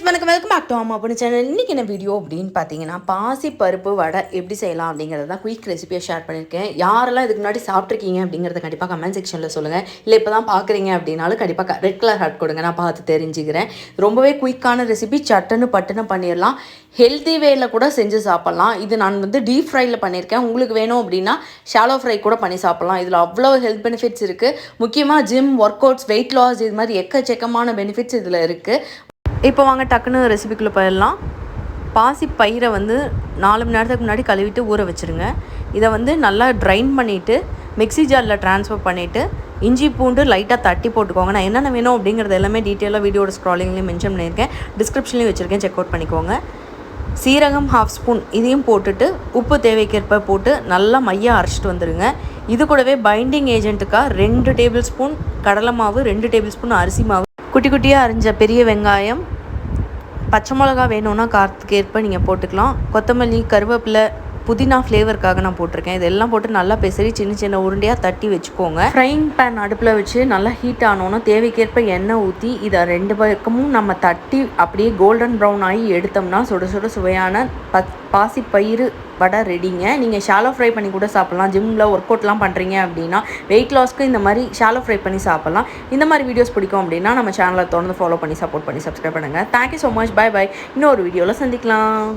வணக்கம் welcome back to அம்மா அப்படின்னு சேனல். இன்றைக்கி என்ன வீடியோ அப்படின்னு பார்த்தீங்கன்னா, பாசி பருப்பு வடை எப்படி செய்யலாம் அப்படிங்கிறது தான் குயிக் ரெசிபியை ஷேர் பண்ணியிருக்கேன். யாரெல்லாம் இதுக்கு முன்னாடி சாப்பிட்ருக்கீங்க அப்படிங்கிறத கண்டிப்பாக கமெண்ட் செக்ஷனில் சொல்லுங்கள். இல்லை இப்போ தான் பார்க்குறீங்க அப்படின்னாலும் கண்டிப்பாக ரெட் கலர் ஹார்ட் கொடுங்க, நான் பார்த்து தெரிஞ்சுக்கிறேன். ரொம்பவே குயிக்கான ரெசிபி, சட்டுன்னு பட்டுன்னு பண்ணிடலாம். ஹெல்த்தி வேயில் கூட செஞ்சு சாப்பிட்லாம். இது நான் டீப் ஃப்ரையில் பண்ணியிருக்கேன். உங்களுக்கு வேணும் அப்படின்னா ஷாலோ ஃப்ரை கூட பண்ணி சாப்பிட்லாம். இதில் அவ்வளோ ஹெல்த் பெனிஃபிட்ஸ் இருக்குது. முக்கியமாக gym, workouts, weight loss, இது மாதிரி எக்கச்சக்கமான பெனிஃபிட்ஸ் இதில் இருக்குது. இப்போ வாங்க டக்குன்னு ரெசிபிக்குள்ளே போயிடலாம். பாசி பயிரை 4 மணி நேரத்துக்கு முன்னாடி கழுவிட்டு ஊற வச்சுருங்க. இதை நல்லா ட்ரைன் பண்ணிவிட்டு மிக்ஸி ஜாரில் ட்ரான்ஸ்ஃபர் பண்ணிவிட்டு இஞ்சி பூண்டு லைட்டாக தட்டி போட்டுக்கோங்க. நான் என்னென்ன வேணும் அப்படிங்கிறது எல்லாமே டீட்டெயிலாக வீடியோட ஸ்க்ராலிங்லேயும் மென்ஷன் பண்ணியிருக்கேன், டிஸ்கிரிப்ஷன்லேயும் வச்சுருக்கேன், செக் அவுட் பண்ணிக்கோங்க. சீரகம் 1/2 ஸ்பூன் இதையும் போட்டுட்டு உப்பு தேவைக்கேற்ப போட்டு நல்லா மையாக அரைச்சிட்டு வந்துடுங்க. இது கூடவே பைண்டிங் ஏஜென்ட்டுக்காக 2 டேபிள் ஸ்பூன் கடலை மாவு, 2 டேபிள் ஸ்பூன் அரிசி மாவு, குட்டி குட்டியாக அரிஞ்ச பெரிய வெங்காயம், பச்சை மிளகா வேணும்னா காரத்துக்கு ஏற்ப நீங்கள் போட்டுக்கலாம், கொத்தமல்லி, கருவேப்பிலை, புதினா ஃப்ளேவருக்காக நான் போட்டிருக்கேன். இதெல்லாம் போட்டு நல்லா பெசரி சின்ன சின்ன உருண்டையாக தட்டி வச்சுக்கோங்க. ஃப்ரைங் பேன் அடுப்பில் வச்சு நல்லா ஹீட் ஆனோன்னா தேவைக்கேற்ப எண்ணெய் ஊற்றி இதை 2 பக்கமும் நம்ம தட்டி அப்படியே கோல்டன் ப்ரௌன் ஆகி எடுத்தோம்னா சுட சுட சுவையான பாசி பயிறு வடை ரெடிங்க. நீங்கள் ஷாலோ ஃப்ரை பண்ணி கூட சாப்பிட்லாம். ஜிம்மில் ஒர்க் அவுட்லாம் பண்ணுறீங்க அப்படின்னா வெயிட் லாஸ்க்கு இந்த மாதிரி ஷாலோ ஃப்ரை பண்ணி சாப்பிட்லாம். இந்த மாதிரி வீடியோஸ் பிடிக்கும் அப்படின்னா நம்ம சேனலை தொடர்ந்து ஃபாலோ பண்ணி சப்போர்ட் பண்ணி சப்ஸ்கிரைப் பண்ணுங்கள். Thank you so much. Bye bye. இன்னொரு வீடியோவில் சந்திக்கலாம்.